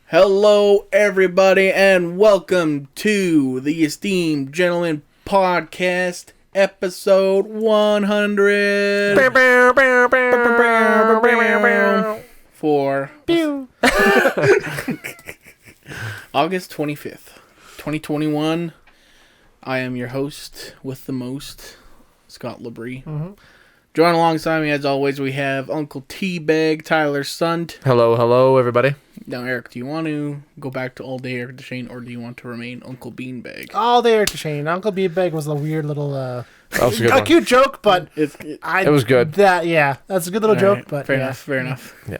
Hello, everybody, and welcome to the Esteemed Gentleman Podcast, episode 100. For August 25th, 2021. I am your host with the most, Scott Labrie. Join alongside me, as always, we have Uncle T-Bag, Tyler Sund. Hello, everybody. Now, Eric, do you want to go back to all day Eric DeShane, or do you want to remain Uncle Beanbag? All day Eric DeShane. Uncle Beanbag was a weird little, That was a good one. cute joke, but It was good. That's a good little joke, right, but fair enough. Yeah.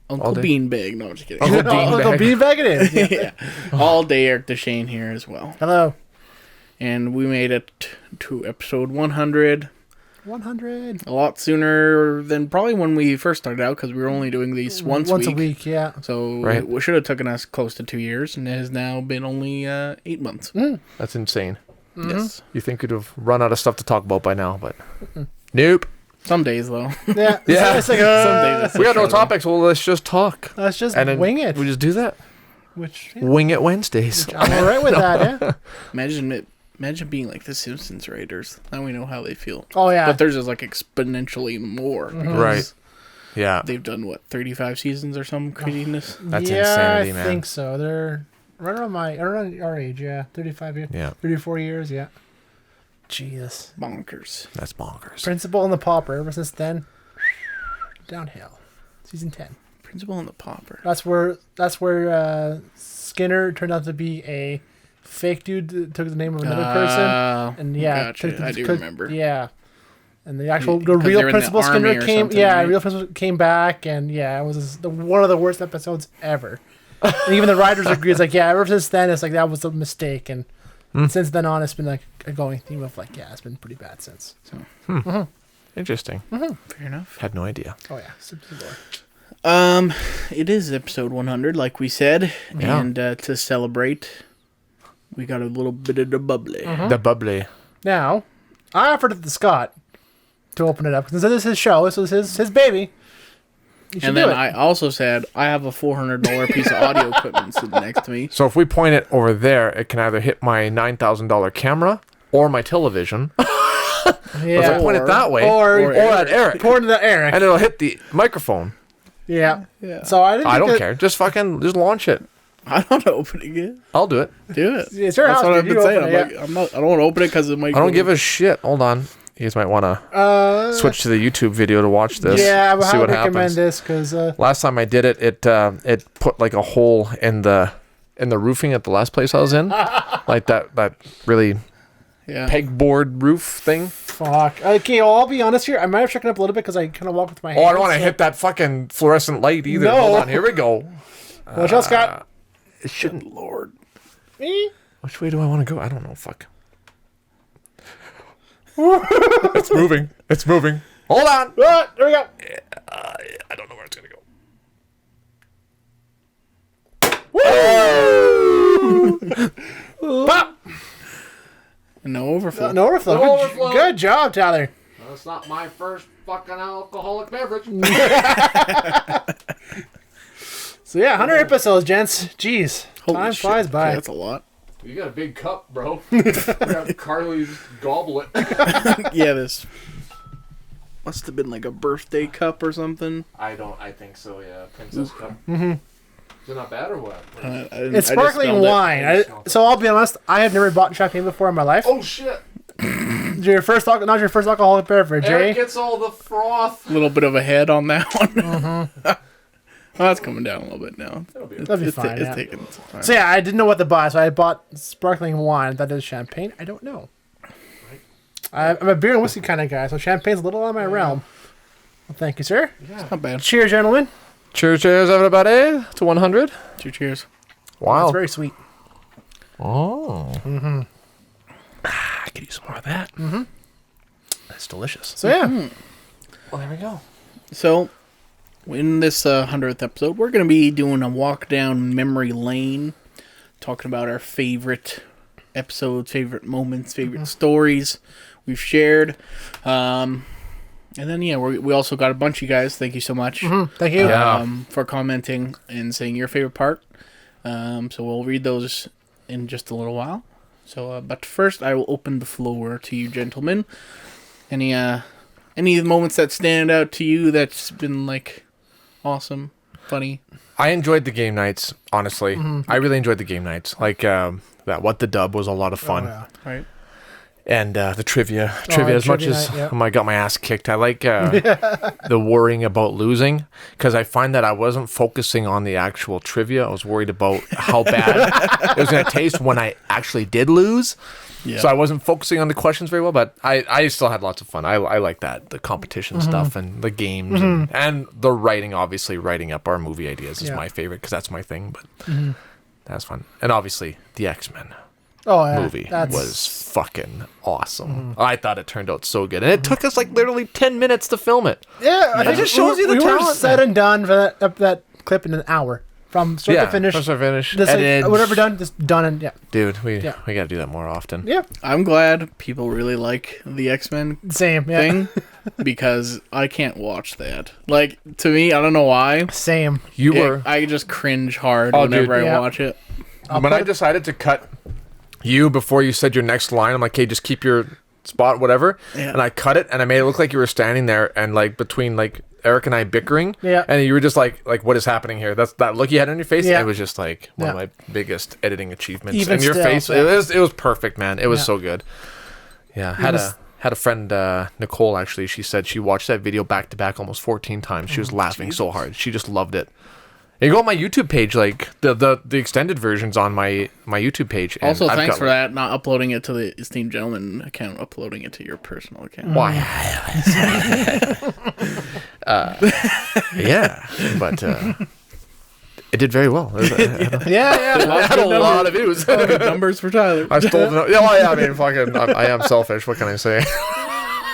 Uncle Beanbag. No, I'm just kidding. Uncle Uncle Beanbag it is. Yeah. Yeah. All day Eric DeShane here as well. Hello. And we made it to episode 100. 100. A lot sooner than probably when we first started out, because we were only doing these once a week, yeah. So Right. it should have taken us close to 2 years, and it has now been only 8 months. That's insane. Yes. You think we'd have run out of stuff to talk about by now, but nope. Some days, though. Yeah. Yeah. It's like, Some days it's We got no struggle. topics. Well, let's just talk. let's just And then wing it. We just do that. Which, Wing it Wednesdays. I'm all right with that, yeah. Imagine being like the Simpsons writers. Now we know how they feel. Oh, yeah. But theirs is like exponentially more. Because Right. Yeah. They've done, 35 seasons or some craziness? That's yeah, insanity, I man. think so. They're right around our age, yeah. 35 years. Yeah. 34 years, yeah. Jesus. Bonkers. That's bonkers. Principal and the Pauper. Ever since then, downhill. Season 10. Principal and the Pauper. That's where Skinner turned out to be a fake dude that took the name of another person. And yeah, Gotcha. I do remember. Yeah. And the Because real they were in the Principal army Skinner or came. something, Yeah, right? real Principal came back, and yeah, it was one of the worst episodes ever. And even the writers agree. It's like, yeah, ever since then, it's like that was a mistake, and since then on, it's been like a going theme of like, yeah, it's been pretty bad since. So, Interesting. Fair enough. Had no idea. oh yeah, Simpsons lore. It is episode 100, like we said. Yeah. And to celebrate, we got a little bit of the bubbly. The bubbly. Now, I offered it to Scott to open it up because this is his show. This is his baby. You should And do then it. I also said, I have a $400 piece of audio equipment sitting next to me. So if we point it over there, it can either hit my $9,000 camera or my television. If I yeah. point it that way, Or at Eric, pour into the Eric. and it'll hit the microphone. Yeah. Yeah. So I didn't. I think don't that- care. Just launch it. I'm not opening it. I'll do it. Do it. It's your That's house, what I've dude. been You saying. open I'm it, like, I don't want to open it because it might. I don't give a shit. Hold on. You guys might want to switch to the YouTube video to watch this. Yeah, but see I what would recommend happens. this because Last time I did it, it put like a hole in the roofing at the last place I was in, like that really Yeah. pegboard roof thing. fuck. Okay, well, I'll be honest here. I might have shaken up a little bit because I kind of walk with my hands. Oh, I don't want to hit that fucking fluorescent light either. No. Hold on, here we go. Watch out, Scott. It shouldn't. Lord. Me? Which way do I want to go? I don't know. Fuck. It's moving. It's moving. Hold on. Ah, there we go. I don't know where it's gonna go. Pop. No overflow. No overflow. No Good, overflow. good job, Tyler. That's not my first fucking alcoholic beverage. So yeah, 100 episodes, gents. Jeez, Holy time shit. flies by. Okay, that's a lot. You got a big cup, bro. You got Carly's goblet. Yeah, this must have been like a birthday cup or something. I think so, yeah. Princess cup. Mm-hmm. Is it not bad or what? It's sparkling wine. So I'll be honest, I have never bought champagne before in my life. Oh, shit. Your first, not your first alcoholic beverage, Eric eh? gets all the froth. A little bit of a head on that one. Well, that's coming down a little bit now. That'll be fine. It's Yeah. taking some time. So yeah, I didn't know what to buy, so I bought sparkling wine. That is champagne. I don't know. I'm a beer and whiskey kind of guy, so champagne's a little out of my realm. Well, thank you, sir. Not bad. Cheers, gentlemen. Cheers, everybody, to 100. Cheers. Wow. It's very sweet. Oh. Mm-hmm. I could use some more of that. Mm-hmm. That's delicious. So yeah, Well, there we go. So, in this 100th episode, we're going to be doing a walk down memory lane, talking about our favorite episodes, favorite moments, favorite stories we've shared. And then we also got a bunch of you guys. Thank you so much. Thank you. For commenting and saying your favorite part. So we'll read those in just a little while. So, but first, I will open the floor to you, gentlemen. Any moments that stand out to you that's been like awesome, funny? I enjoyed the game nights, honestly. I really enjoyed the game nights. Like that What the Dub was a lot of fun. Oh, yeah. Right. And the trivia as much as I got my ass kicked. I like the worrying about losing, because I find that I wasn't focusing on the actual trivia. I was worried about how bad it was going to taste when I actually did lose. Yeah. So I wasn't focusing on the questions very well, but I still had lots of fun. I like that, the competition stuff and the games and the writing. Obviously, writing up our movie ideas is my favorite, because that's my thing, but that's fun. And obviously, the X-Men movie was fucking awesome. I thought it turned out so good, and it took us like literally 10 minutes to film it. Yeah, it just shows you the we talent. were said and done for that clip in an hour, from start to finish. From start to finish. Just like, whatever done, just done, and dude, we got to do that more often. Yeah, I'm glad people really like the X-Men thing, because I can't watch that. Like, to me, I don't know why. Same. I just cringe hard whenever I watch it. When I decided to cut you before you said your next line, I'm like, hey, just keep your spot, whatever. Yeah. And I cut it, and I made it look like you were standing there, and like between like Eric and I bickering, and you were just like what is happening here? That's that look you had on your face. It was just like one of my biggest editing achievements. Even and your face, it was perfect, man. It was so good. Yeah, had a friend, Nicole, actually. She said she watched that video back to back almost 14 times. She was laughing so hard. She just loved it. You go on my YouTube page, like the extended versions on my YouTube page. And also, thanks for that, not uploading it to the Esteemed Gentleman account, uploading it to your personal account. Why? Yeah, but it did very well. Yeah. It had a lot of views. Numbers for Tyler. I stole them. I mean, fucking, I am selfish. What can I say?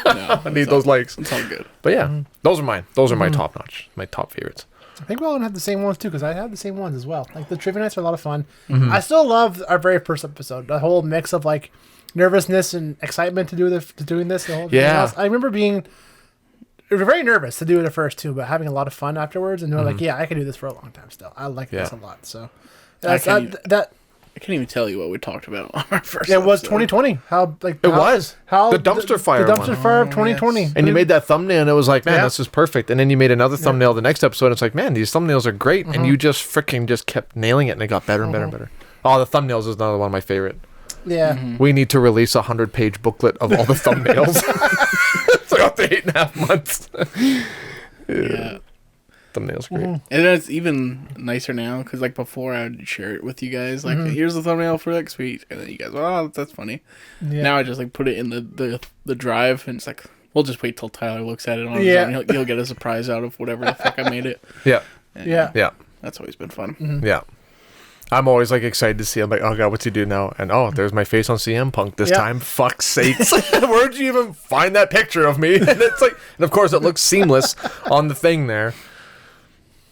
No, I need those likes. It's all good. But yeah, those are mine. Those are my top notch, my top favorites. I think we're all gonna have the same ones too, because I have the same ones as well. Like the trivia nights are a lot of fun. I still love our very first episode. The whole mix of like nervousness and excitement to doing this. The whole I remember being very nervous to do it at first too, but having a lot of fun afterwards. And they're like, "Yeah, I can do this for a long time still. I like this a lot." So I can't even tell you what we talked about on our first. It was 2020. The dumpster fire. The dumpster fire of 2020. Yes. And you made that thumbnail, and it was like, man, this is perfect. And then you made another thumbnail the next episode. And it's like, man, these thumbnails are great. And you just just kept nailing it, and it got better and better and better. Oh, the thumbnails is another one of my favorite. Yeah. We need to release 100-page booklet of all the thumbnails. It's like up to 8.5 months. Yeah. Thumbnails great. And it's even nicer now, because like before I'd share it with you guys, like here's the thumbnail for next week, and then you guys, oh, that's funny. Now I just like put it in the drive, and it's like we'll just wait till Tyler looks at it on his own. He'll get a surprise out of whatever the fuck I made it. Yeah. And Yeah. That's always been fun. Yeah. I'm always like excited to see. I'm like, oh god, what's he do now? And oh, there's my face on CM Punk this time. Fuck's sakes! Where'd you even find that picture of me? And it's like, and of course it looks seamless on the thing there.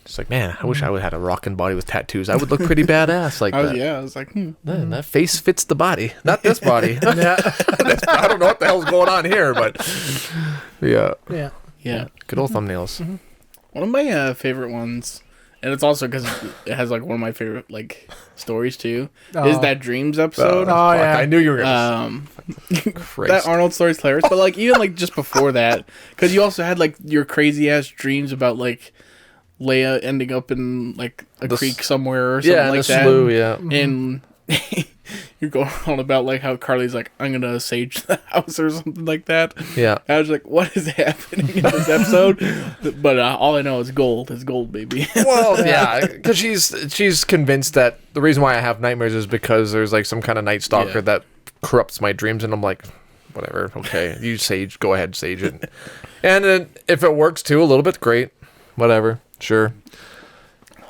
It's like, man, I wish I would have had a rockin' body with tattoos. I would look pretty badass like that. Yeah, I was like, Man, that face fits the body, not this body. I don't know what the hell's going on here, but yeah. Good old thumbnails. One of my favorite ones, and it's also because it has like one of my favorite like stories too, is that Dreams episode. I knew you were gonna. That Arnold story's hilarious, but like even like just before that, because you also had like your crazy ass dreams about like Leia ending up in like a creek somewhere or something like that. Slough, and you're going on about like how Carly's like, I'm gonna sage the house or something like that. Yeah, I was like, what is happening in this episode? But all I know is gold. It's gold, baby. Well, yeah, because she's convinced that the reason why I have nightmares is because there's like some kind of night stalker that corrupts my dreams, and I'm like, whatever, okay, you sage, go ahead, sage it, and then if it works too, a little bit, great, whatever. Sure.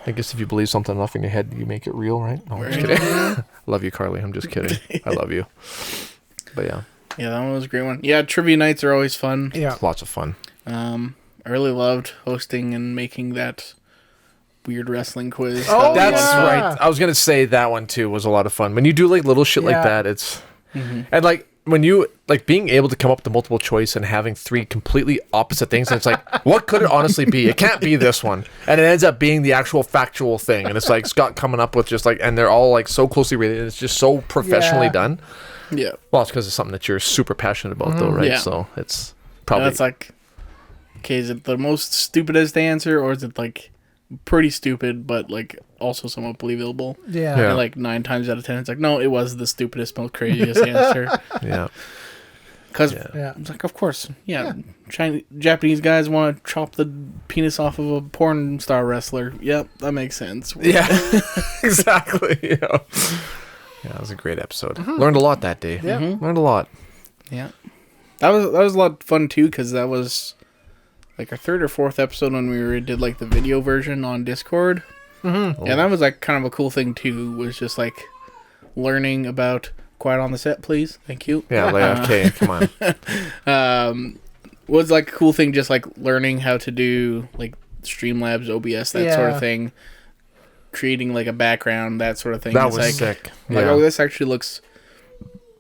I guess if you believe something enough in your head, you make it real, right? No, I'm just kidding. Love you, Carly. I'm just kidding. I love you. But yeah. Yeah, that one was a great one. Yeah, trivia nights are always fun. Yeah. It's lots of fun. I really loved hosting and making that weird wrestling quiz. Oh, that's right. I was going to say that one too was a lot of fun. When you do like little shit like that, it's... And like when you like being able to come up with multiple choice and having 3 completely opposite things, and it's like, what could it honestly be? It can't be this one, and it ends up being the actual factual thing, and it's like Scott coming up with just like, and they're all like so closely related. It's just so professionally done. Yeah. Well, it's because it's something that you're super passionate about, though, right? Yeah. So it's probably. That's like, okay, is it the most stupidest answer, or is it like pretty stupid, but like also somewhat believable? Yeah. And like 9 times out of 10, it's like, no, it was the stupidest, most craziest answer. Yeah. Because it's like, of course, Japanese guys want to chop the penis off of a porn star wrestler. Yep, that makes sense. Yeah, exactly. Yeah, it was a great episode. Learned a lot that day. Yeah. Learned a lot. Yeah, that was a lot of fun too, because that was like our 3rd or 4th episode when we did like the video version on Discord. Mm-hmm. And that was like kind of a cool thing too. Was just like learning about. Quiet on the set, please. Thank you. Yeah, okay, come on. Was like a cool thing, just like learning how to do like Streamlabs, OBS, that sort of thing. Creating like a background, that sort of thing. That it's was like, sick. Like, oh, this actually looks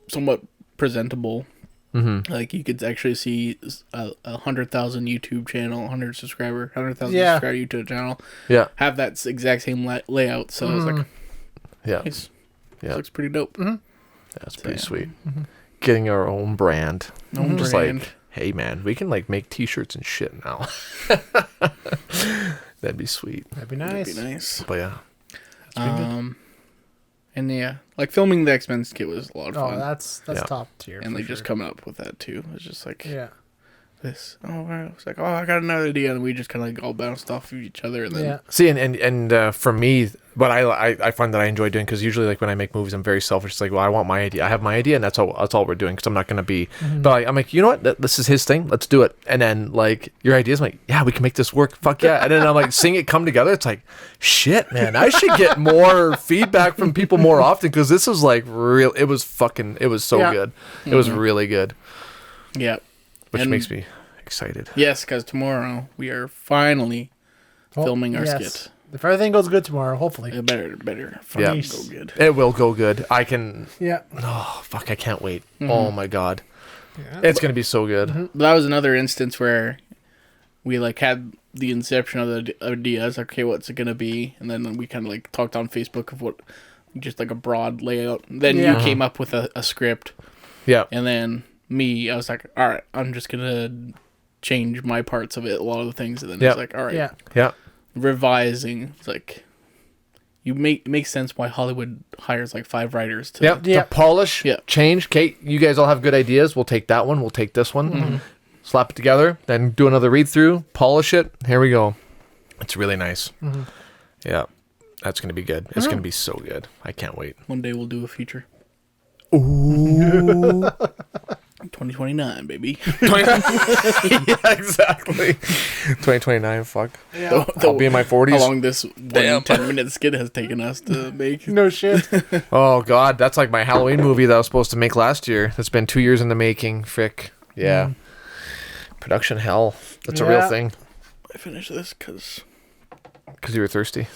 somewhat presentable. Mm-hmm. Like you could actually see a 100,000 YouTube channel, 100,000 subscriber YouTube channel. Yeah. Have that exact same layout. So I was like, nice. Yeah. Looks pretty dope. That's pretty sweet. Getting our own brand. Just like, hey man, we can like make t-shirts and shit now. That'd be sweet. That'd be nice. But yeah. And yeah, like filming the X-Men skit was a lot of fun. Oh, that's top tier. And like just coming up with that too. It's just like this. Oh, wow. It's like, oh, I got another idea, and we just kind of like all bounced off of each other. And then see, and for me, what I find that I enjoy doing, because usually like when I make movies, I'm very selfish. It's like, well, I want my idea. I have my idea, and that's all we're doing. Because I'm not gonna be. But I'm like, you know what? This is his thing. Let's do it. And then like your ideas, I'm like, yeah, we can make this work. Fuck yeah. And then I'm like seeing it come together. It's like, shit, man, I should get more feedback from people more often, because this was like real. It was so good. It was really good. Yeah. Which makes me excited. Yes, because tomorrow we are finally filming our skit. If everything goes good tomorrow, hopefully. It better Yeah. go good. It will go good. I can. Yeah. Oh fuck! I can't wait. Oh my god. Yeah. It's gonna be so good. That was another instance where we like had the inception of the ideas. Okay, what's it gonna be? And then we kind of like talked on Facebook of what, just like a broad layout. Then you came up with a script. Yeah. And then me, I was like, all right, I'm just gonna change my parts of it, a lot of the things. And then it's like, all right, revising. It's like, it makes sense why Hollywood hires like 5 writers to polish, change. Kate, you guys all have good ideas. We'll take that one. We'll take this one. Slap it together. Then do another read through. Polish it. Here we go. It's really nice. Yeah, that's gonna be good. It's gonna be so good. I can't wait. One day we'll do a feature. Ooh. 2029, baby. Yeah, exactly. 2029, fuck. Yeah. I'll be in my 40s. How long this 10-minute skit has taken us to make. No shit. Oh, God. That's like my Halloween movie that I was supposed to make last year. That's been 2 years in the making. Frick. Yeah. Production hell. That's a real thing. I finished this because you were thirsty.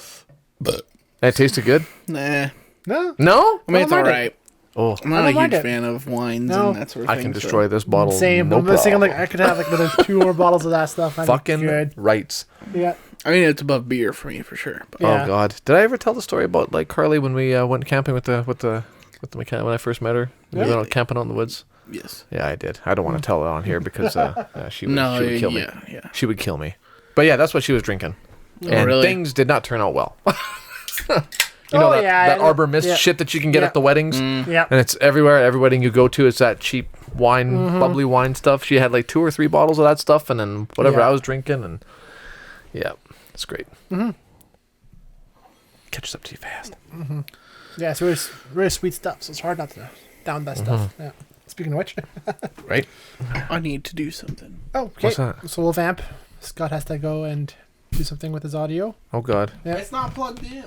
But it tasted good? Nah. No? I mean, it's all right. Oh, I'm not a huge fan of wines and that sort of thing. I can destroy this bottle. Same. No I'm just thinking, like, I could have like another 2 more bottles of that stuff. Fucking good. rights. Yeah. I mean, it's above beer for me for sure. But. Oh God, did I ever tell the story about like Carly when we went camping with the mechanic when I first met her? We went out camping out in the woods. Yes. Yeah, I did. I don't want to tell it on here because she would kill me. Yeah. She would kill me. But yeah, that's what she was drinking, and things did not turn out well. You know that Arbor Mist shit that you can get at the weddings? Yeah. And it's everywhere. Every wedding you go to, it's that cheap wine, bubbly wine stuff. She had like 2 or 3 bottles of that stuff, and then whatever I was drinking, and it's great. Catches up to you fast. Yeah, it's really, really sweet stuff, so it's hard not to down that stuff. Yeah. Speaking of which. Right? I need to do something. Oh, okay. What's that? So we'll vamp. Scott has to go and do something with his audio. Oh, God. Yeah. It's not plugged in.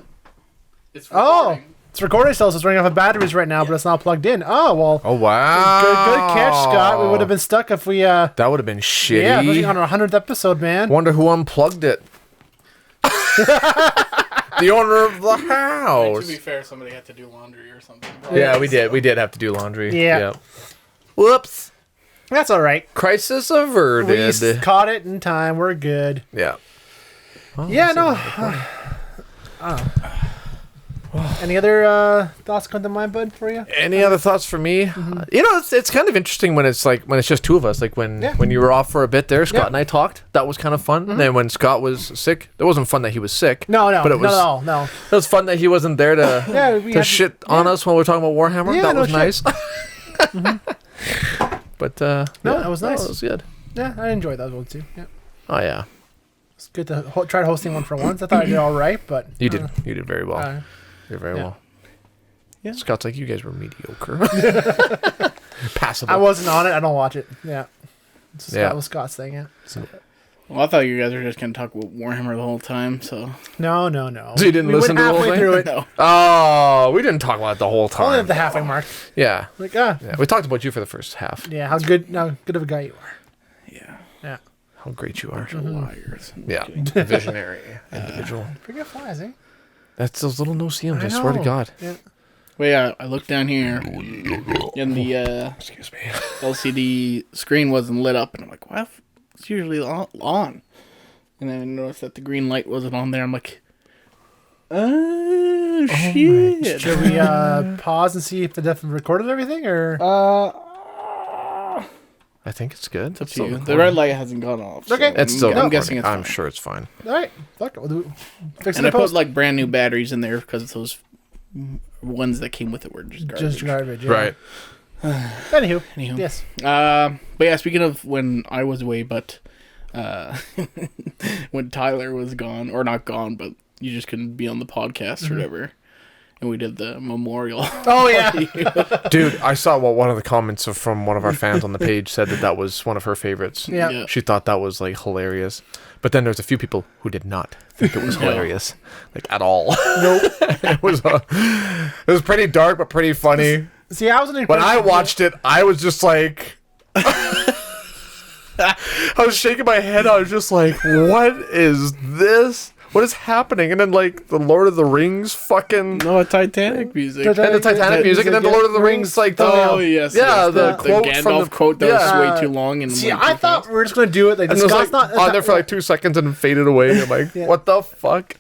It's recording. It's recording still, so it's running off of batteries right now, but it's not plugged in. Oh, well. Oh, wow. Good catch, Scott. We would have been stuck if we... that would have been shitty. Yeah, especially on our 100th episode, man. Wonder who unplugged it. The owner of the house. To be fair, somebody had to do laundry or something. Yeah, we did. We did have to do laundry. Yeah. Whoops. That's all right. Crisis averted. We caught it in time. We're good. Yeah. Well, yeah, no. Any other thoughts come to mind, bud, for you? Any other thoughts for me? Mm-hmm. It's kind of interesting when it's just two of us. Like when you were off for a bit there, Scott and I talked. That was kind of fun. Mm-hmm. Then when Scott was sick, it wasn't fun that he was sick. No, but it was, no. It was fun that he wasn't there to shit on us while we were talking about Warhammer. Yeah, that was nice. Mm-hmm. But that was nice. That was good. Yeah, I enjoyed that one too. Yeah. Oh yeah. It's good to try hosting one for once. I thought I did all right, but you did very well. You're very well. Yeah. Scott's like, you guys were mediocre. Passable. I wasn't on it. I don't watch it. Yeah. That was Scott's thing. Yeah. Well, I thought you guys were just gonna talk about Warhammer the whole time. So no. So you didn't listen to the whole thing? Through it. No. Oh, we didn't talk about it the whole time. Only at the halfway mark. Yeah. Yeah, we talked about you for the first half. Yeah, how good of a guy you are. Yeah. How great you are. Liars. Yeah. Visionary individual. Pretty good flies, eh? That's those little no-see-ums, I swear to God. Yeah. Well, yeah, I looked down here, and the excuse me, LCD screen wasn't lit up, and I'm like, "What? It's usually on." And then I noticed that the green light wasn't on there. I'm like, "Oh shit!" Should we pause and see if the definitely recorded everything, or? I think it's good. It's up to you. The red light hasn't gone off. Okay, it's still. I'm guessing it's fine. I'm sure it's fine. All right, fuck it. We'll fix it. And I put like brand new batteries in there because those ones that came with it were just garbage. Just garbage, yeah. Right. Anywho, yes. But yeah, speaking of when I was away, but when Tyler was gone, or not gone, but you just couldn't be on the podcast or whatever, and we did the memorial. Oh yeah, dude, I saw one of the comments from one of our fans on the page said that was one of her favorites. Yeah. She thought that was like hilarious, but then there's a few people who did not think it was hilarious, like at all. Nope. It was pretty dark but pretty funny. See, I wasn't. When I watched it, I was just like, I was shaking my head. I was just like, what is this? What is happening? And then like the Lord of the Rings fucking Titanic music, and the Titanic music, and then the Lord of the Rings like the the quote Gandalf from the quote that was way too long. And see, I thought we were just gonna do it like and this. it was Scott's like not on there for like 2 seconds and faded away. I'm like, what the fuck?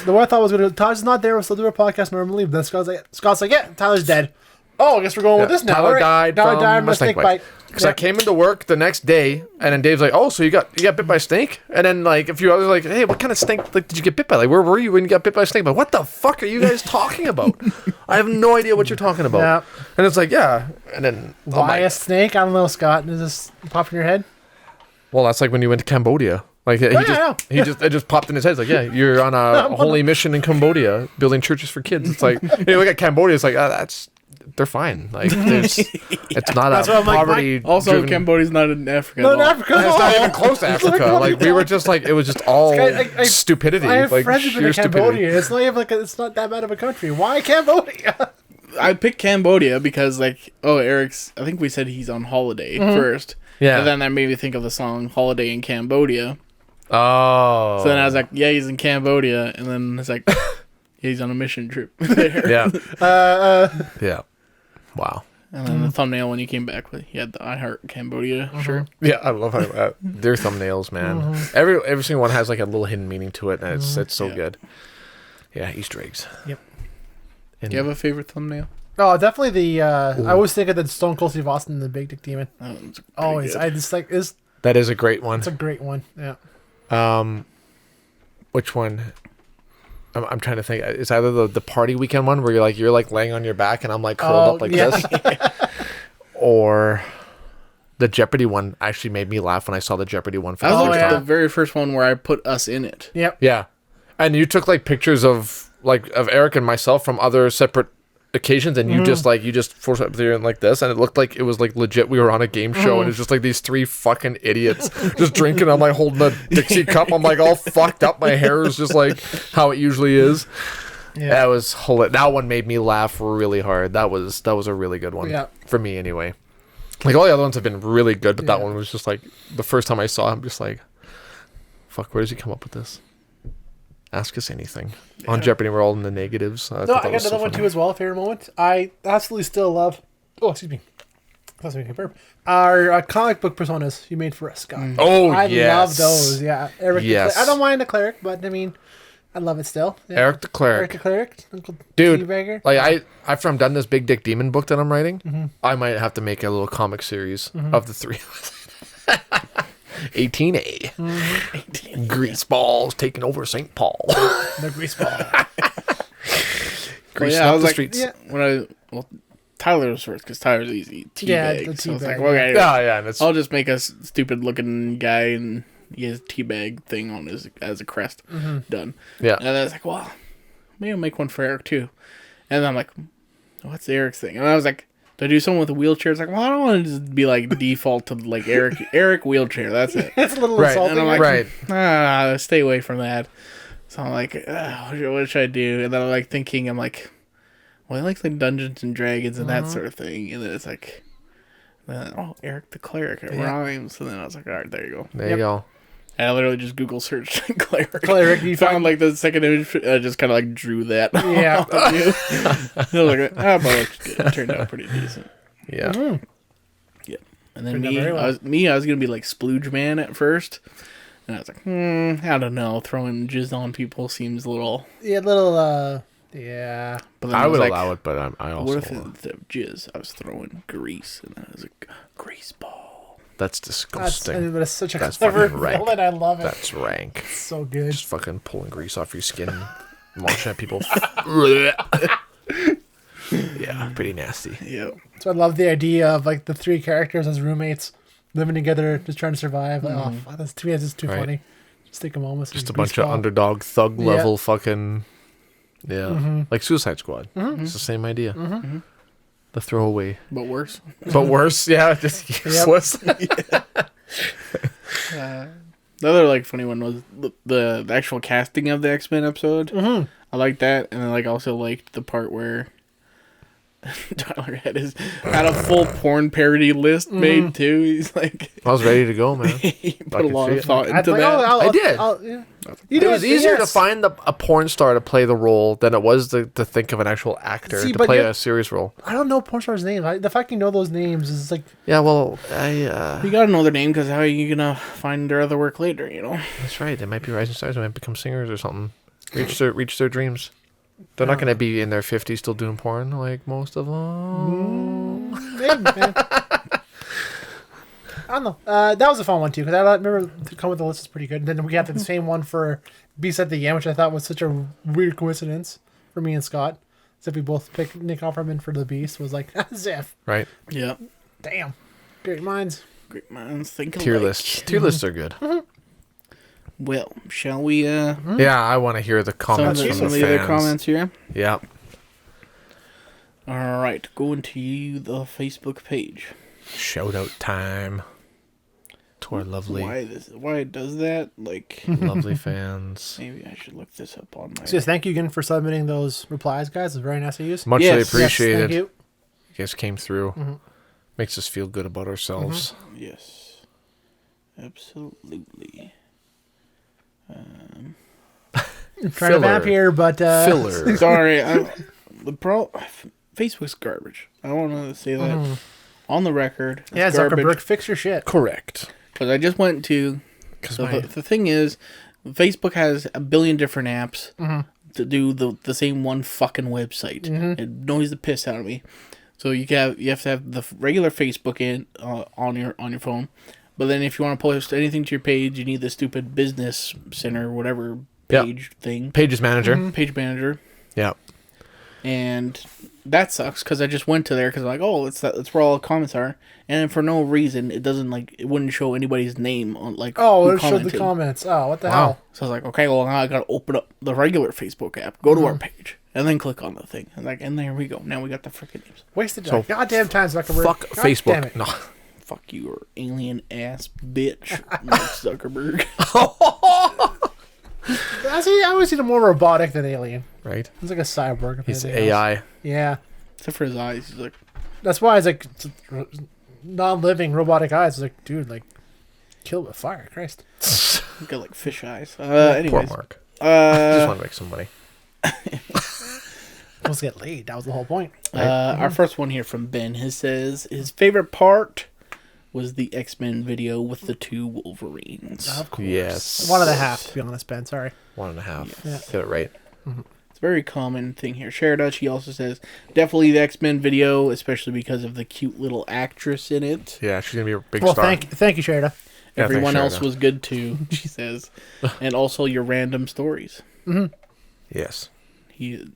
The one I thought was gonna. Todd's not there. We'll still do our podcast normally. But then Scott's like, yeah, Tyler's dead. Oh, I guess we're going with this now. Tyler died from a snake bite. Because I came into work the next day, and then Dave's like, "Oh, so you got bit by a snake?" And then like a few others like, "Hey, what kind of snake like did you get bit by? Like, where were you when you got bit by a snake?" But what the fuck are you guys talking about? I have no idea what you're talking about. Yeah. And it's like, yeah, and then why a snake? I don't know, Scott. Does this pop in your head? Well, that's like when you went to Cambodia. Like it just popped in his head. It's like, yeah, you're on a holy mission in Cambodia, building churches for kids. It's like you look at Cambodia. It's like they're fine. Like it's not a poverty. Also, Cambodia's not in Africa. No, in Africa. It's not even close to Africa. Like we were just like it was just all stupidity. I have like friends who've been to Cambodia. It's not even it's not that bad of a country. Why Cambodia? I picked Cambodia because I think we said he's on holiday first. Yeah. And then that made me think of the song "Holiday in Cambodia." Oh. So then I was like, yeah, he's in Cambodia, and then it's like, yeah, he's on a mission trip there. Yeah. Yeah. Wow. And then the thumbnail when he came back, he had the I Heart Cambodia shirt. Yeah, I love how their thumbnails, man. Every single one has like a little hidden meaning to it, and it's so good. Yeah, Easter eggs. Yep. Do you have a favorite thumbnail? Oh, definitely the. I always think of the Stone Cold Steve Austin, the Big Dick Demon. Always, good. I just like is. That is a great one. It's a great one. Yeah. Which one? I'm trying to think. It's either the party weekend one where you're like laying on your back and I'm like curled up like this, or the Jeopardy one actually made me laugh when I saw the Jeopardy one. That was the very first one where I put us in it. Yep. Yeah, and you took like pictures of Eric and myself from other separate occasions, and you just forced up there like this, and it looked like it was like legit. We were on a game show, and it's just like these three fucking idiots just drinking. I'm like holding a Dixie cup. I'm like all fucked up. My hair is just like how it usually is. Yeah, that was that one made me laugh really hard. That was a really good one for me anyway. Like all the other ones have been really good, but that one was just like the first time I saw him, just like, fuck, where does he come up with this? Ask us anything. On Jeopardy, we're all in the negatives. I got another one too as well. Favorite moment. I absolutely still love. Oh, excuse me. Our comic book personas you made for us, Scott. Oh, I yes. love those. Yeah, Eric. Yes. I don't mind the cleric, but I mean, I love it still. Yeah. Eric the Cleric. Eric the cleric, Uncle Dude, Teabagger. like after I'm done this Big Dick Demon book that I'm writing, I might have to make a little comic series of the three of us. 18A. 18. Grease balls taking over St. Paul. The grease ball. Greasing I up was the like, streets. Tyler was first because Tyler's easy. Yeah, Teabag. the So I was teabag, like, well, okay, Yeah, and it's I'll just make a stupid looking guy and he has a teabag thing on his as a crest. Done. yeah. And then I was like, well, maybe I'll make one for Eric too. And then I'm like, what's Eric's thing? And I was like, do I do someone with a wheelchair? It's like, well, I don't want to just be like default to like Eric wheelchair. That's it. It's a little Right, insulting. and I'm like, right. stay away from that. So I'm like, what should I do? And then I'm like thinking, I'm like, well, I like Dungeons and Dragons and that sort of thing. And then it's like, Eric the Cleric. It rhymes. And then I was like, all right, there you go. There you go. And I literally just Google searched Cleric. Cleric, you found like the second image. I just kind of like drew that. Yeah. I was like, but it turned out pretty decent. Yeah. Yeah. And then Turned out me, very well. I was gonna be like Splooge Man at first, and I was like, I don't know, throwing jizz on people seems a little. Yeah, little. Yeah. But then I would was allow it, but I also. What if instead of jizz, I was throwing grease, and then I was like, grease ball. That's disgusting. But it's such a That's clever fucking rank. villain. I love it. That's rank. It's so good. Just fucking pulling grease off your skin, marching at people. Yeah, pretty nasty. Yeah. So I love the idea of like the three characters as roommates living together, just trying to survive. Like, oh, fuck, that's to me, it's just too Right. funny. Just take a moment. Just a bunch of underdog thug level fucking. Yeah. Like Suicide Squad. It's the same idea. The throwaway. But worse. But worse, yeah, just useless. The other like funny one was the actual casting of the X-Men episode. I liked that, and then like also liked the part where Tyler had a full porn parody list made too. He's like, I was ready to go, man. he put a can lot see of it. thought into that. I did. Yeah. It was easier to find a porn star to play the role than it was to think of an actual actor See, to but play you're- a serious role. I don't know porn stars' names. The fact you know those names is like Yeah, well, You gotta know their name because how are you gonna find their other work later? You know. that's right. They might be rising stars. They might become singers or something. Reach their dreams. They're not going to be in their 50s still doing porn like most of them. maybe, man. I don't know. That was a fun one too because I remember the come with the list is pretty good. And then we had the same one for Beast at the End, which I thought was such a weird coincidence for me and Scott. Except we both picked Nick Offerman for the Beast. Was like Ziff. Right? Yeah. Damn. Great minds. Great minds think Tier alike. lists. Tier lists are good. Well, shall we? Yeah, I want to hear the comments some from of the the other fans. comments here. Yeah. All right, going to the Facebook page. Shout out time to our lovely, Why it does that? Like, lovely fans. maybe I should look this up on my. So yes, thank you again for submitting those replies, guys. It's very nice of you. Muchly Yes. appreciated. Yes, thank you. You guys came through. Makes us feel good about ourselves. Yes, absolutely. I'm trying to vamp here, but Filler. Sorry, Facebook's garbage. I want to say that on the record. It's yeah, garbage. Zuckerberg, fix your shit. Correct. Because I just went to. So the thing is, Facebook has a billion different apps to do the same one fucking website. It annoys the piss out of me. So you have to have the regular Facebook on your phone, but then if you want to post anything to your page, you need the stupid business center, whatever page thing, Pages Manager. page manager, Yeah. and that sucks because I just went to there because I'm like, oh, that's where all the comments are, and for no reason it wouldn't show anybody's name on like. Oh, who it showed the commented. comments. Oh, what the Wow. hell? So I was like, okay, well now I gotta open up the regular Facebook app, go to our page, and then click on the thing. And like, and there we go. Now we got the freaking names. Wasted So, goddamn time, Zuckerberg. Fuck God damn Facebook. it. No. Fuck you, or alien ass bitch, Mark Zuckerberg. I always see him more robotic than alien. Right? He's like a cyborg. if He's anything else. AI. Yeah. Except for his eyes, he's like, That's why it's like non-living robotic eyes. It's like, dude, like, kill with fire. Christ. he's got like fish eyes. Poor Anyways, Mark. Just want to make some money. Supposed to get laid. That was the whole point. Our first one here from Ben. He says his favorite part was the X-Men video with the 2 Wolverines. Of course. Yes. 1.5, to be honest, Ben. Sorry. 1.5. Yes. Get it right. It's a very common thing here. Sharedutch, he also says, definitely the X-Men video, especially because of the cute little actress in it. Yeah, she's going to be a big Well, star. thank you, Sherida. Yeah, Everyone thanks, else Sherida. was good too, she says. And also your random stories. Yes.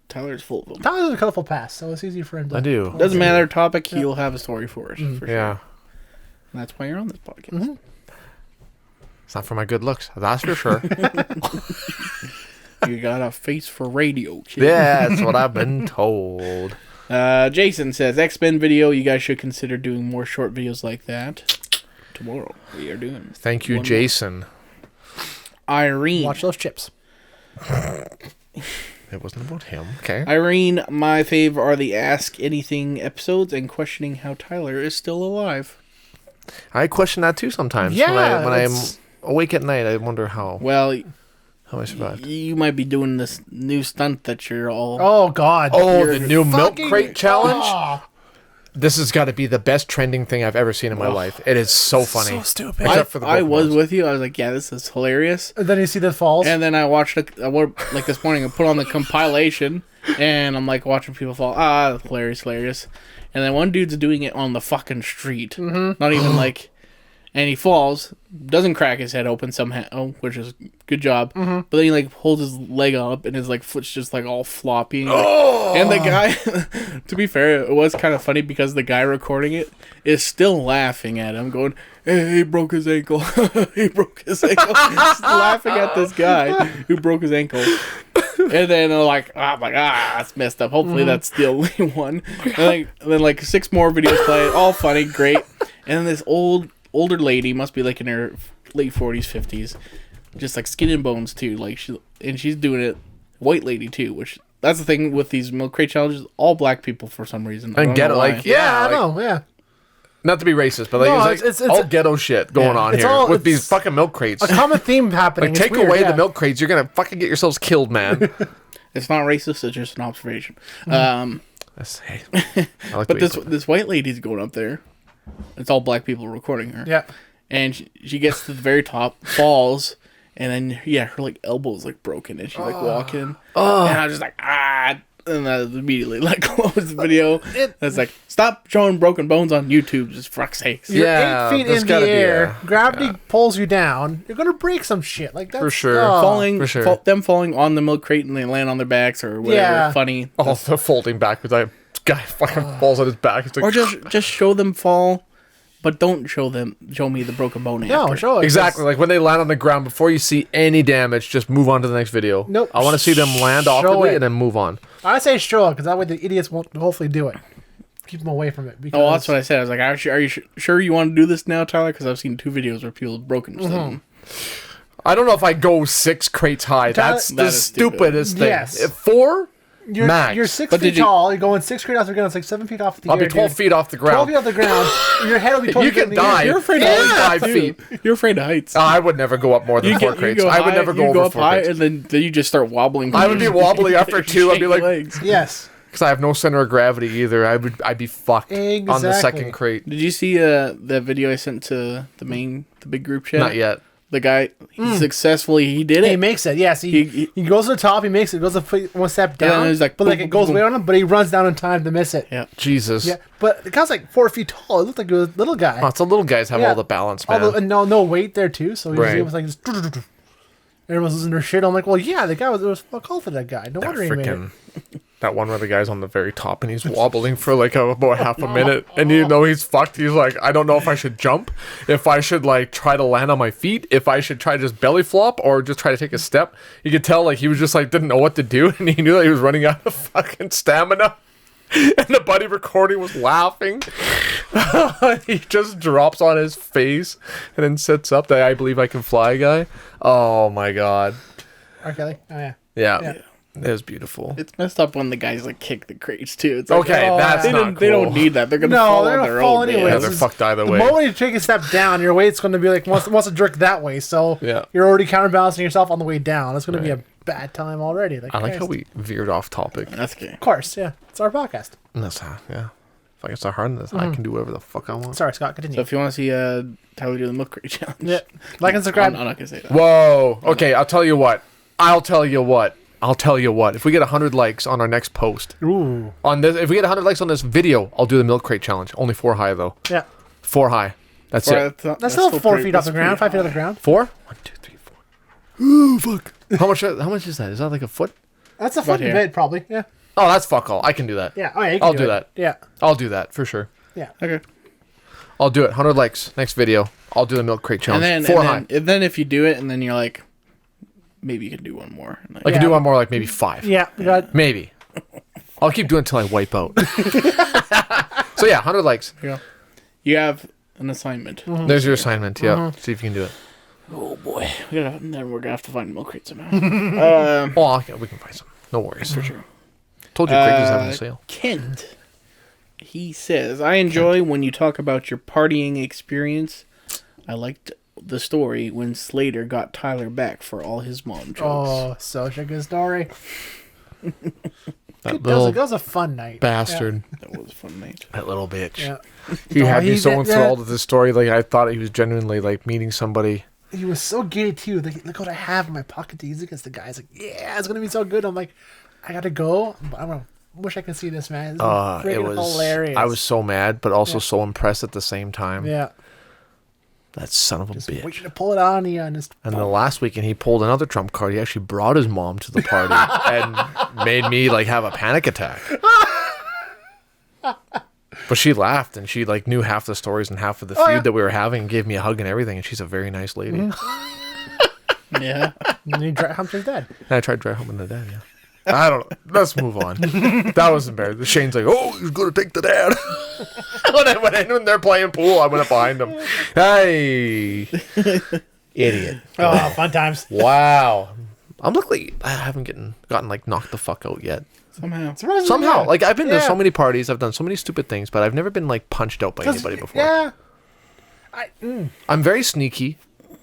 Tyler's full of them. Tyler has a colorful past, so it's easy for him to... I do. Doesn't matter topic, he'll have a story for us. For sure. Yeah. And that's why you're on this podcast. It's not for my good looks. That's for sure. You got a face for radio, kid. Yeah, that's what I've been told. Jason says, X-Men video, you guys should consider doing more short videos like that. Tomorrow, we are doing. Thank you, one Jason. more. Irene. Watch those chips. It wasn't about him. Okay. Irene, my fave are the Ask Anything episodes and questioning how Tyler is still alive. I question that too sometimes. Yeah, when I'm awake at night, I wonder how Well, I survived. you might be doing this new stunt that you're all... Oh, God. Oh, You're the new milk fucking- crate challenge? Oh, This has got to be the best trending thing I've ever seen in my life. It is so funny. so stupid. Except for the I was Pokemons. with you. I was like, yeah, this is hilarious. And then you see the falls. And then I watched it, like this morning, I put on the compilation, and I'm like watching people fall. Hilarious. And then one dude's doing it on the fucking street. Not even like, and he falls, doesn't crack his head open somehow, which is good job. But then he like holds his leg up, and his like foot's just like all floppy. And the guy, to be fair, it was kind of funny because the guy recording it is still laughing at him, going, "Hey, he broke his ankle. He broke his ankle." Just laughing at this guy who broke his ankle. And then like, I'm like, that's messed up. Hopefully that's the only one. And then like 6 more videos play, all funny, great. And then this older lady, must be like in her late 40s, 50s, just like skin and bones too. Like she's doing it, white lady too, which that's the thing with these milk crate challenges. All black people for some reason. I And don't get know it, why. like, yeah, I like, know, yeah. not to be racist, but like, No, it's all ghetto shit going on It's here all- with these it's fucking milk crates. A common theme happening. Like, It's take weird, away yeah. the milk crates, you're gonna fucking get yourselves killed, man. It's not racist. It's just an observation. Hey, I like But the way this white lady's going up there. It's all black people recording her. Yeah. And she gets to the very top, falls, and then her like elbow's like broken, and she's like walking. And I was just like, and I immediately like closed the video. It's like, stop showing broken bones on YouTube, just fuck's sakes. You're Yeah, 8 feet there's in the gotta be air. a- Gravity pulls you down. You're gonna break some shit. Like that's For sure. Falling, For sure. them falling on the milk crate and they land on their backs or whatever. Yeah. Funny. Oh, the folding backwards. That guy fucking falls on his back. It's like, Or just show them fall, but don't show me the broken bone No, after. show it. exactly. Like when they land on the ground, before you see any damage, just move on to the next video. Nope. I want to see them land Show awkwardly it. and then move on. I say show it because that way the idiots won't hopefully do it. Keep them away from it. Because Oh, that's what I said. I was like, are you sure you want to do this now, Tyler? Because I've seen 2 videos where people have broken something. I don't know if I go 6 crates high. That's That the is stupid. stupidest thing. Yes. If 4, You're, max. you're 6 But feet did you- tall. You're going 6 feet off the ground. It's like 7 feet off the I'll air. be 12 dude. feet off the 12 ground. feet off the ground. Your head will be 12 You feet can in the air. die. You're afraid of Yeah. heights. 5 too. feet. You're afraid of heights. I would never go up more than 4 crates. I would never go you over up 4 high, crates. and then you just start wobbling. I would be wobbly after 2. I'd be Shake like, legs. Yes. because I have no center of gravity either. I'd be fucked on the Exactly. second crate. Did you see the video I sent to the big group chat? Not yet. The guy, he did He it. makes it. Yes. He goes to the top. He makes it. Goes a foot, 1 step then down. he's like, but like boom, it goes boom, way on him. But he runs down in time to miss it. Yeah. Jesus. Yeah. But the guy's like 4 feet tall. It looked like he was a little guy. Oh, it's the little guys have Yeah. all the balance, man. And no weight there too. So he Right. was like just. Everyone's losing their shit. I'm like, well, yeah, the guy was fuck all for that guy. No wonder he made it. That one where the guy's on the very top and he's wobbling for like about half a minute, and you know he's fucked. He's like, I don't know if I should jump, if I should like try to land on my feet, if I should try to just belly flop or just try to take a step. You could tell like he was just like didn't know what to do, and he knew that he was running out of fucking stamina. And the buddy recording was laughing. He just drops on his face and then sits up. The I believe I can fly guy. Oh my god. R. Kelly. Oh yeah. Yeah. Yeah. It was beautiful. It's messed up when the guys like kick the crates too. It's Okay, that's they not don't, They don't need that. They're gonna fall on their own. Anyway. Yeah, they're fucked either way. The moment you take a step down, your weight's going to be like wants to jerk that way. So you're already counterbalancing yourself on the way down. It's going to be a bad time already. I like how we veered off topic. That's good. Of course, yeah. It's our podcast. That's yeah. If I get so hard in this, I can do whatever the fuck I want. Sorry, Scott. Continue. So if you want to see Tyler do the milk crate challenge, like and subscribe. I'm not gonna say that. Whoa. Okay, I'll tell you what. If we get 100 likes on our next post, on this, if we get 100 likes on this video, I'll do the milk crate challenge. Only 4 high though. Yeah. 4 high. That's it. That's still 4 feet off the ground. 5 feet off the ground. 4? 1, 2, 3, 4. Ooh, fuck. How much is that? Is that like a foot? That's a foot in bed, probably. Yeah. Oh, that's fuck all. I can do that. Yeah. Oh, yeah. I'll do that. Yeah. I'll do that for sure. Yeah. Okay. I'll do it. 100 likes. Next video. I'll do the milk crate challenge. And then if you do it, and then you're like, maybe you can do one more. Like, I can do one more, like maybe 5. Yeah. Maybe. I'll keep doing it until I wipe out. So yeah, 100 likes. Yeah. You have an assignment. Mm-hmm. There's your assignment. Yeah. See if you can do it. Oh boy. Then we're gonna have to find milk crate somehow. We can find some. No worries. For sure. Told you Craig is having a sale. Kent. He says, I enjoy when you talk about your partying experience. I liked the story when Slater got Tyler back for all his mom jokes. Oh, such a good story. That That was a fun night. bastard. Yeah. That was a fun night. That little bitch. Yeah. He had me so did enthralled with this story. Like I thought he was genuinely like meeting somebody. He was so giddy too. Like, look what I have in my pocket to use against the guys. Like, yeah, it's gonna be so good. I'm like, I gotta go. I wish I could see this, man. It was hilarious. I was so mad, but also so impressed at the same time. Yeah. That son of a bitch. Waiting to pull it on you and just. And the last weekend he pulled another trump card. He actually brought his mom to the party and made me like have a panic attack. But she laughed and she like knew half the stories and half of the feud that we were having and gave me a hug and everything. And she's a very nice lady. Mm-hmm. Yeah. And you humped her dad. And I tried dry humping the dad, yeah. I don't know. Let's move on. That was embarrassing. Shane's like, oh, he's going to take the dad. when they're playing pool, I went up behind him. Hey. Idiot. Oh, fun times. Wow. I'm luckily I haven't gotten like knocked the fuck out yet. Somehow. Like I've been to so many parties, I've done so many stupid things, but I've never been like punched out by anybody before. Yeah. I'm very sneaky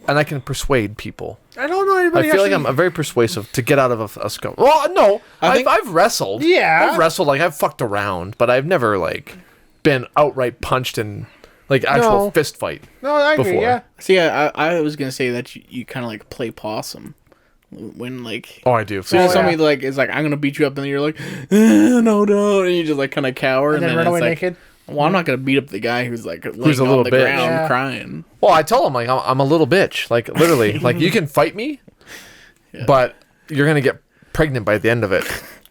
and I can persuade people. I don't know anybody. I feel like I'm very persuasive to get out of a scum. Well, no, I've wrestled. Yeah. I've wrestled, like I've fucked around, but I've never like been outright punched in like actual fist fight. No, I agree. Before. Yeah. See, I was gonna say that you kind of like play possum when like. Oh, I do. So somebody like is like, I'm gonna beat you up, and then you're like, no, and you just like kind of cower, And then run away it's like, naked. well, I'm not gonna beat up the guy who's like laying Who's a little on the bitch. ground crying. Well, I tell him like I'm a little bitch, like literally, like you can fight me, but you're gonna get pregnant by the end of it.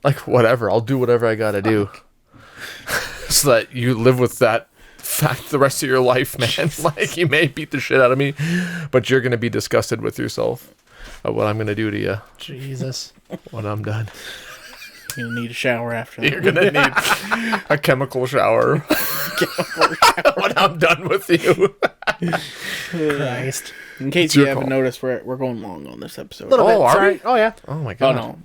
Like whatever, I'll do whatever I gotta do, so that you live with that fact the rest of your life, man. Like you may beat the shit out of me, but you're gonna be disgusted with yourself at what I'm gonna do to you. Jesus. When I'm done, You're gonna need a shower after that. you're gonna need a chemical shower. When I'm done with you. Christ. In case It's you your haven't call. noticed, we're going long on this episode. Little bit. are Sorry. we? Oh yeah. Oh my Oh god. no,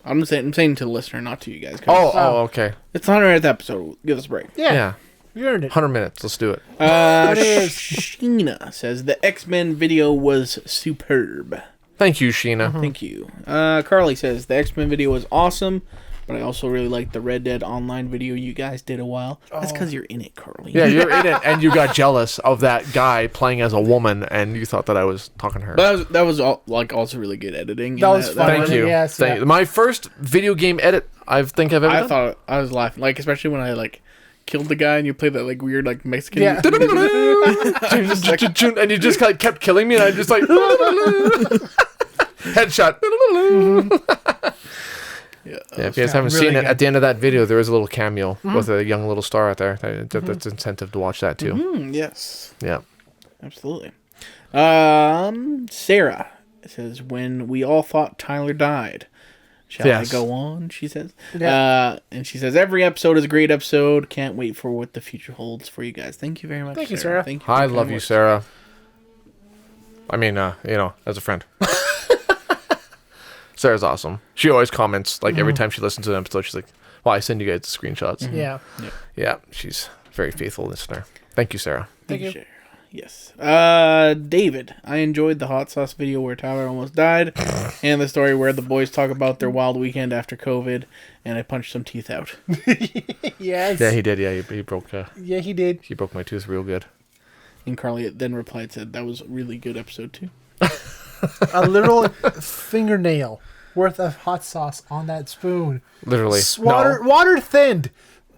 I'm saying to the listener, not to you guys. 'Cause Okay. it's the 100th episode. Give us a break. Yeah. You earned it. 100 minutes. Let's do it. Sheena says the X-Men video was superb. Thank you, Sheena. Thank you. Carly says the X-Men video was awesome, but I also really liked the Red Dead Online video you guys did a while. That's because you're in it, Carly. Yeah, you're in it, and you got jealous of that guy playing as a woman, and you thought that I was talking to her. But that was all, like also really good editing. That was fun. Thank you. Yes, Thank you. My first video game edit I think I've ever I done. thought I was laughing, like especially when I like killed the guy and you played that like weird like Mexican. Yeah. And you just kind of kept killing me, and I just like headshot. Yeah, If you guys haven't really seen it, good. at the end of that video, there is a little cameo with a young little star out there. That's incentive to watch that too. yes, Yeah. absolutely. Sarah says when we all thought Tyler died. Shall Yes. I go on? She says. Yeah. And she says every episode is a great episode. Can't wait for what the future holds for you guys. Thank you very much. Thank you, Sarah. Thank you. for I the love kind you, words. Sarah. I mean, as a friend. Sarah's awesome. She always comments, like, every time she listens to an episode, she's like, well, I send you guys the screenshots. Mm-hmm. Yeah. Yeah, she's a very faithful listener. Thank you, Sarah. Thank you. Yes. David, I enjoyed the hot sauce video where Tyler almost died, and the story where the boys talk about their wild weekend after COVID, and I punched some teeth out. Yes. Yeah, he did. Yeah, he broke. Yeah, he did. He broke my tooth real good. And Carly then replied, said that was a really good episode too. A literal fingernail worth of hot sauce on that spoon. Literally. Water thinned.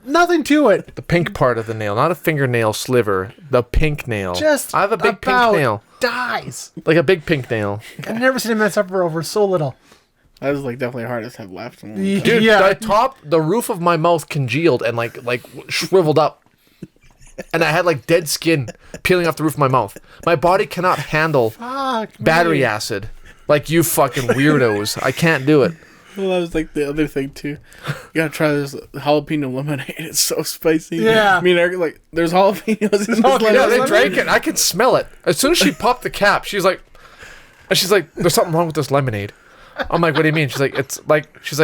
Nothing to it. The pink part of the nail, not a fingernail sliver. The pink nail. Just I have a big pink nail. Dies. Like a big pink nail. I've never seen a man suffer over so little. That was like definitely hardest to have left. Dude, Yeah. the roof of my mouth congealed and like shriveled up. And I had like dead skin peeling off the roof of my mouth. My body cannot handle battery acid. Like you fucking weirdos. I can't do it. Well, that was like the other thing too. You gotta try this jalapeno lemonade. It's so spicy. Yeah. Me and Eric like, there's jalapenos in this Yeah, lemonade. they drank it. I could smell it. As soon as she popped the cap, she's like, there's something wrong with this lemonade. I'm like, what do you mean? She's like,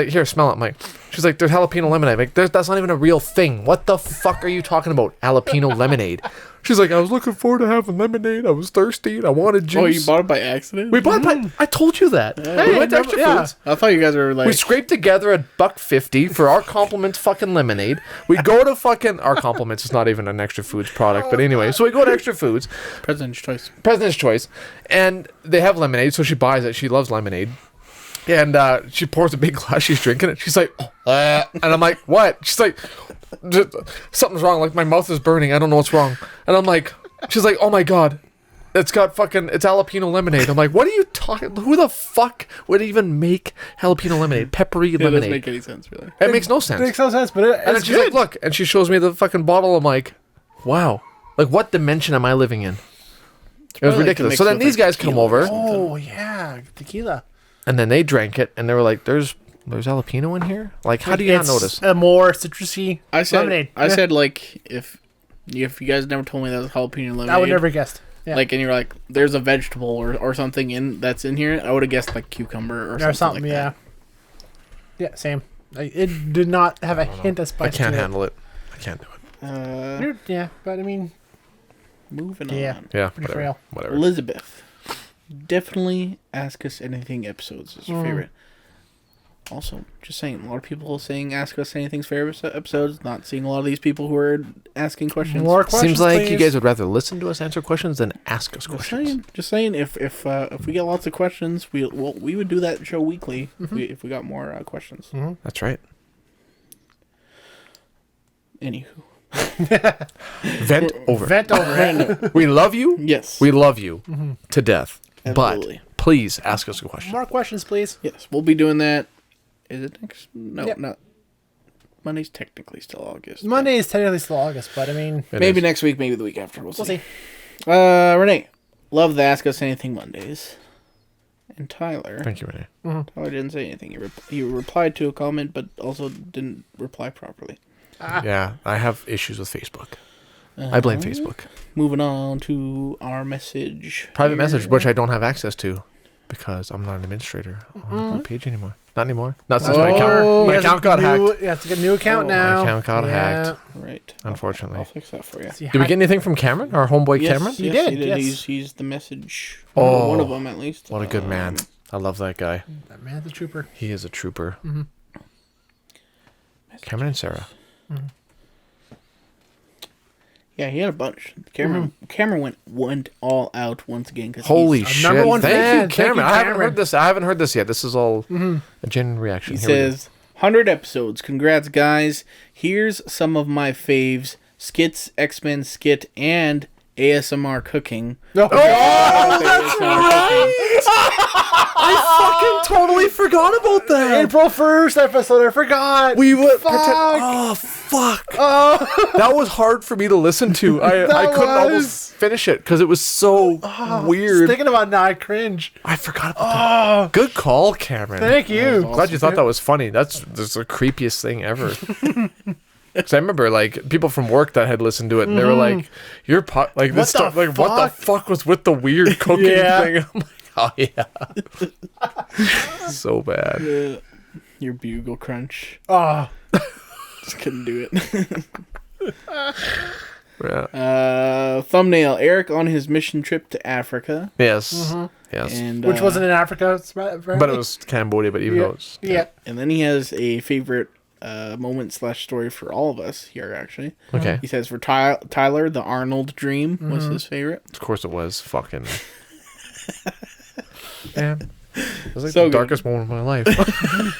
here, smell it. I'm like, she's like, there's jalapeno lemonade. I'm like, that's not even a real thing. What the fuck are you talking about? Jalapeno lemonade. She's like, I was looking forward to having lemonade. I was thirsty and I wanted juice. Oh, you bought it by accident? We bought it by, I told you that. We went to Extra Foods. I thought you guys were like... We scraped together $1.50 for our compliments fucking lemonade. We go to fucking... Our compliments is not even an Extra Foods product. But anyway, so we go to Extra Foods. President's Choice. And they have lemonade, so she buys it. She loves lemonade. And she pours a big glass. She's drinking it. She's like, and I'm like, what? She's like, something's wrong. Like, my mouth is burning. I don't know what's wrong. And I'm like, she's like, oh my God. It's jalapeno lemonade. I'm like, what are you talking? Who the fuck would even make jalapeno lemonade? Peppery lemonade. It doesn't make any sense, really. It makes no sense. It makes no sense, but And then she's like, look. And she shows me the fucking bottle. I'm like, wow. Like, what dimension am I living in? It was ridiculous. So then these guys come over. Oh, yeah. Tequila. And then they drank it, and they were like, "There's jalapeno in here. Like, how do you not notice?" A more citrusy lemonade. I said like if you guys never told me that was jalapeno lemonade, I would never have guessed. Yeah. Like, and you're like, there's a vegetable or something that's in here. I would have guessed like cucumber or something like that. Yeah, same. It did not have a hint of spice. I can't handle it. I can't do it. Yeah, but I mean, moving on. Yeah, pretty frail. Whatever. Elizabeth, definitely ask us anything episodes is your favorite. Also, just saying, a lot of people saying ask us anything's favorite episodes. Not seeing a lot of these people who are asking questions. More questions. Seems like please. you guys would rather listen to us answer questions than ask us questions. Just saying, if we get lots of questions, we would do that show weekly if we got more questions. Mm-hmm. That's right. Anywho, Vent over. We love you. Yes, We love you to death. Absolutely. But please ask us a question. More questions, please. Yes, we'll be doing that. Is it next? No, Yep. not. Monday's technically still August. Monday is technically still August, but I mean, Maybe next week, maybe the week after. We'll we'll see. see. Renee, love the Ask Us Anything Mondays. And Tyler. Thank you, Renee. Tyler didn't say anything. He replied to a comment, but also didn't reply properly. Yeah, I have issues with Facebook. I blame Facebook. Moving on to our message. Private message, which I don't have access to because I'm not an administrator on my page anymore. Not anymore. Not since my account got hacked. You have to get a new account now. My account got hacked. Right. Unfortunately. I'll fix that for you. See, Did we get anything from Cameron, our homeboy Cameron? He did, yes. He's the message. Oh, one of them at least. What a good man. I love that guy. That man's a trooper. He is a trooper. Cameron and Sarah. Yeah, he had a bunch. Cameron went all out once again. Holy shit! number one Thank fan. you, Cameron. Thank you, I haven't heard this. I haven't heard this yet. This is all a genuine reaction. He Here we go. says, 100 episodes. Congrats, guys. Here's some of my faves. Skits, X-Men skit, and ASMR cooking. No. That's I fucking totally forgot about that. April 1st episode. I forgot. We would Fuck. Oh fuck! That was hard for me to listen to. I couldn't almost finish it because it was so weird. Thinking about now, I cringe. I forgot about that. Good call, Cameron. Thank you. Glad you thought that was funny. That's the creepiest thing ever. Because I remember like people from work that had listened to it, and they were like, "You're like this stuff. Like what the fuck was with the weird cooking thing?" I'm like, Oh, yeah. So bad. Your bugle crunch. Oh. Just couldn't do it. Yeah. Thumbnail. Eric on his mission trip to Africa. Yes. Mm-hmm. Yes. And, Which wasn't in Africa, right? But it was Cambodia, but even though it's... Yeah. And then he has a favorite moment / story for all of us here, actually. Okay. He says for Tyler, the Arnold dream was his favorite. Of course it was. Fucking... Man. It was like So the good. darkest moment of my life.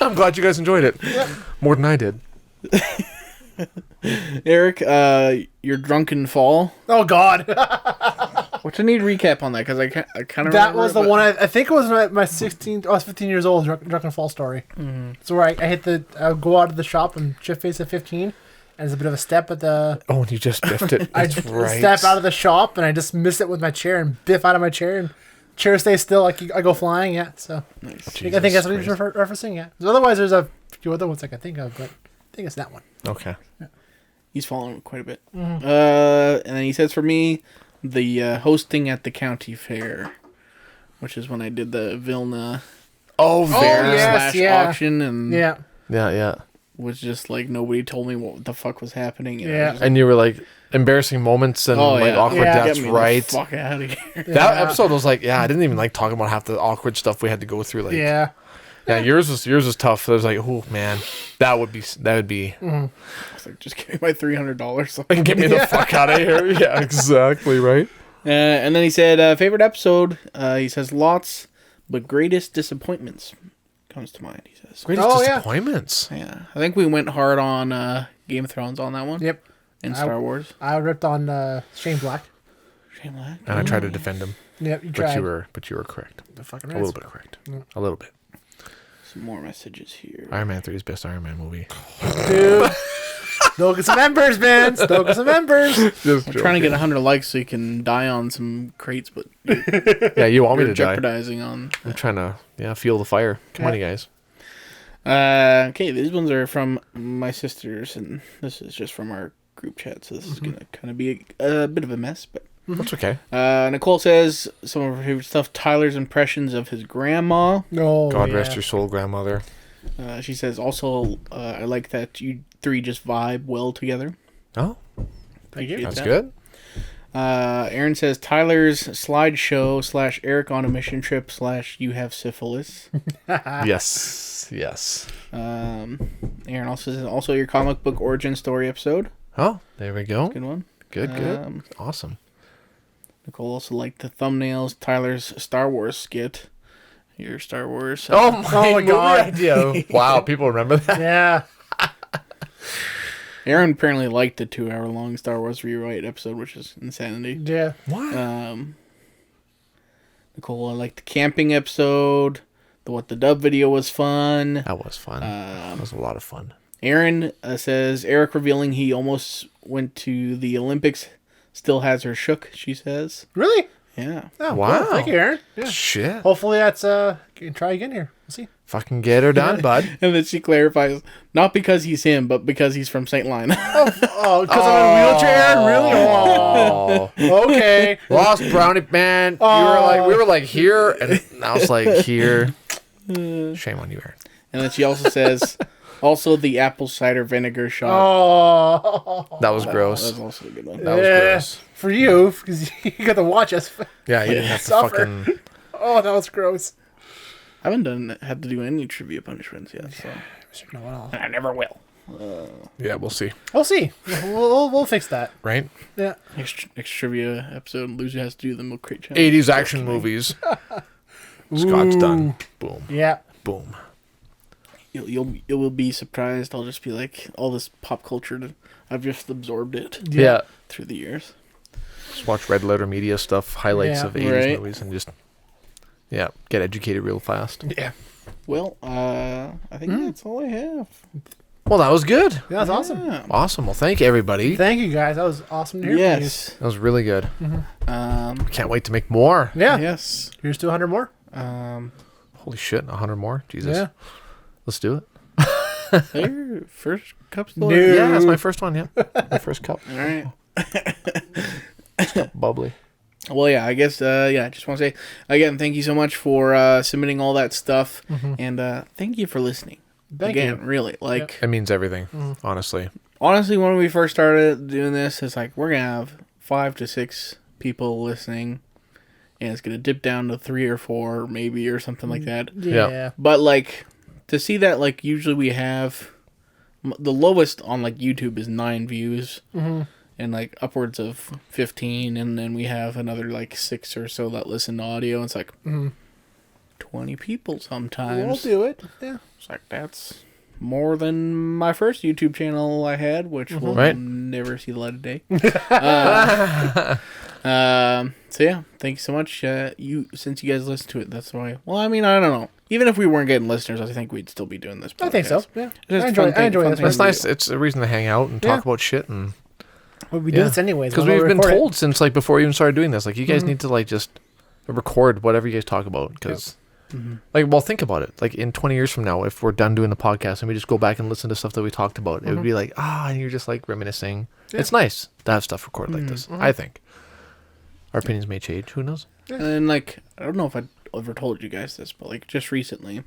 I'm glad you guys enjoyed it. Yeah. More than I did. Eric, your drunken fall. Oh, God. Which I need a recap on that because I kind of That was the one, I think it was my 16th, I was 15 years old, drunken fall story. Mm-hmm. So where I go out of the shop and shift face at 15, and there's a bit of a step at the... Oh, and you just biffed it. I That's right. step out of the shop, and I just miss it with my chair and biff out of my chair, and chair stays still, I go flying, yeah, so... nice. I think that's what he's referencing, yeah. So otherwise, there's a few other ones I can think of, but I think it's that one. Okay. Yeah. He's fallen quite a bit. Mm-hmm. And then he says for me, the hosting at the county fair, which is when I did the Vilna fair yes, / auction, and Yeah. Yeah. was just like nobody told me what the fuck was happening. And I Yeah. was And you were like embarrassing moments and like awkward. Yeah. That's get me right. The fuck out of here. That episode was like, I didn't even like talking about half the awkward stuff we had to go through. Like, Yeah. yours was tough. It was like, oh man, that would be. I was like, just give me my $300. And get me the fuck out of here. Yeah, exactly right. And then he said, favorite episode. He says lots, but greatest disappointments comes to mind. He says, Greatest Oh, yeah. disappointments. yeah, I think we went hard on Game of Thrones on that one. Yep. And Star Wars. I ripped on Shane Black. Shane Black. And I tried to defend him, Yep, you but tried. you were correct. The fucking A rats. little bit correct. A little bit. Some more messages here. Iron Man 3 is best Iron Man movie. Dude. Still get some members, man. Still get some members. Just I'm trying to get 100 likes so you can die on some crates, but Yeah, you want me you're to die? jeopardizing on. I'm trying to feel the fire. Come on, you guys. Okay, these ones are from my sisters, and this is just from our group chat, so this is going to kind of be a bit of a mess, but... That's okay. Nicole says some of her favorite stuff, Tyler's impressions of his grandma. No. God rest your soul, grandmother. She says also, I like that you three just vibe well together. Oh, Thank you. Appreciate that's that. good. Aaron says Tyler's slideshow / Eric on a mission trip / you have syphilis. Yes. Aaron also says also your comic book origin story episode. Oh, there we go. Good one. Good. Awesome. Nicole also liked the thumbnails. Tyler's Star Wars skit. Your Star Wars. Oh my my God. idea. Wow, people remember that? Yeah. Aaron apparently liked the 2-hour-long Star Wars rewrite episode, which is insanity. Yeah. What? Nicole, I liked the camping episode. The What the Dub video was fun. That was fun. That was a lot of fun. Aaron says Eric revealing he almost went to the Olympics still has her shook, she says. Really? Yeah. Oh, Wow. Cool. Thank you, Aaron. Yeah. Shit. Hopefully that's can try again here. We'll see. Fucking get her done, bud. And then she clarifies, not because he's him, but because he's from St. Line. Oh, because I'm in a wheelchair? Really? Oh. Okay. Lost brownie man. We were like here, and I was like here. Shame on you, Aaron. And then she also says, also the apple cider vinegar shot. Oh. That was That gross. was also a good one. That was gross. For you, because you got to watch us. Yeah, you didn't have to Suffer. fucking. Oh, that was gross. I haven't had to do any trivia punishments yet, so. No, at all. And I never will. Yeah, we'll see. We'll see. We'll fix that. Right? Yeah. Next trivia episode, Loser has to do the milk crate challenge. 80s action movies. Scott's done. Boom. Yeah. Boom. You will be surprised. I'll just be like, all this pop culture, I've just absorbed it Yeah. through the years. Just watch Red Letter Media stuff, highlights Yeah. of 80s Right. movies, and just, get educated real fast. Yeah. Well, I think that's all I have. Well, that was good. Yeah, that's awesome. Yeah. Awesome. Well, thank you, everybody. Thank you, guys. That was awesome to hear Yes. That was really good. Can't wait to make more. from you. Yeah. Yes. Here's to 100 more. Holy shit, 100 more? Jesus. Yeah. Let's do it. Your first cup still? No. Yeah, that's my first one, yeah. My first cup. All right. Bubbly. Well, yeah, I guess, I just want to say, again, thank you so much for submitting all that stuff, and thank you for listening. Thank you. Really, like... It means everything, honestly. Honestly, when we first started doing this, it's like, we're going to have 5 to 6 people listening, and it's going to dip down to 3 or 4, maybe, or something like that. Yeah. But, like, to see that, like, usually we have... The lowest on, like, YouTube is 9 views. And like upwards of 15, and then we have another like 6 or so that listen to audio. It's like 20 people sometimes. We'll do it. Yeah, it's like that's more than my first YouTube channel I had, which will never see the light of day. So yeah, thank you so much. Since you guys listen to it, that's why. Well, I mean, I don't know. Even if we weren't getting listeners, I think we'd still be doing this podcast. I think so. Yeah, I enjoy this. It's nice. It's a reason to hang out and talk about shit and. Well, we do this anyways. Because we've been told since like before we even started doing this, like you guys need to like just record whatever you guys talk about. Because like, well, think about it. Like in 20 years from now, if we're done doing the podcast and we just go back and listen to stuff that we talked about, it would be like, and you're just like reminiscing. Yeah. It's nice to have stuff recorded like this. I think our opinions may change. Who knows? Yeah. And like, I don't know if I ever told you guys this, but like just recently,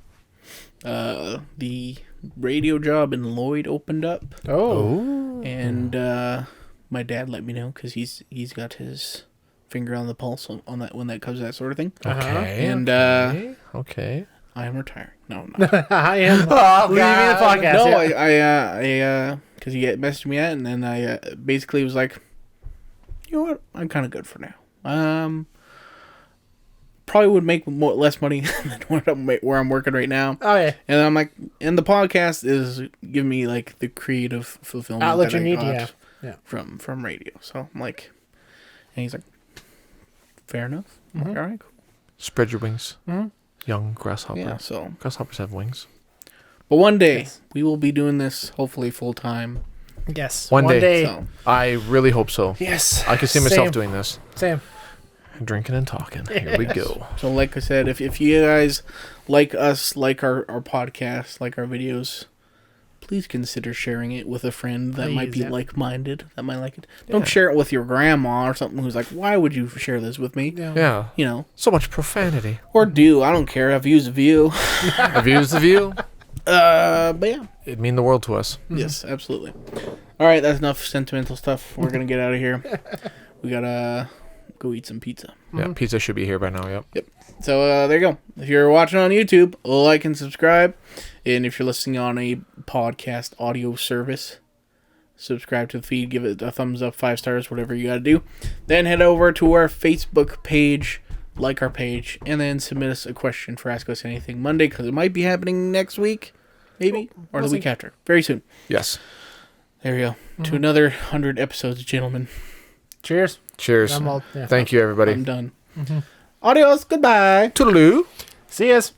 the radio job in Lloyd opened up. And my dad let me know because he's got his finger on the pulse on that when that comes to that sort of thing. Okay. And okay. I am retiring. No, I'm not. I am leaving the podcast. No, I because he messaged me at, and then I basically was like, you know what, I'm kind of good for now. Probably would make less money than where I'm working right now. Oh yeah. And I'm like, and the podcast is giving me like the creative fulfillment outlet that you need. Yeah. From radio. So I'm like, and he's like, fair enough. I'm like, all right, cool. Spread your wings, young grasshopper. Yeah. So grasshoppers have wings. But one day we will be doing this hopefully full time. Yes. One day. So. I really hope so. Yes. I can see myself doing this. Same. Drinking and talking. Here we go. So like I said, if you guys like us, like our podcast, like our videos, please consider sharing it with a friend that might be like-minded, that might like it. Don't share it with your grandma or something who's like, why would you share this with me? Yeah. You know. So much profanity. Or do. I don't care. A view's a view. A view's a view. But yeah. It'd mean the world to us. Yes, absolutely. All right, that's enough sentimental stuff. We're going to get out of here. We got to go eat some pizza. Yeah, pizza should be here by now, Yep. So there you go. If you're watching on YouTube, like and subscribe. And if you're listening on a podcast audio service, subscribe to the feed, give it a thumbs up, 5 stars, whatever you got to do. Then head over to our Facebook page, like our page, and then submit us a question for Ask Us Anything Monday, because it might be happening next week, maybe, or the week after. Very soon. Yes. There you go. To another 100 episodes, gentlemen. Cheers. Cheers. Thank you, everybody. I'm done. Adios. Goodbye. Toodaloo. See yas.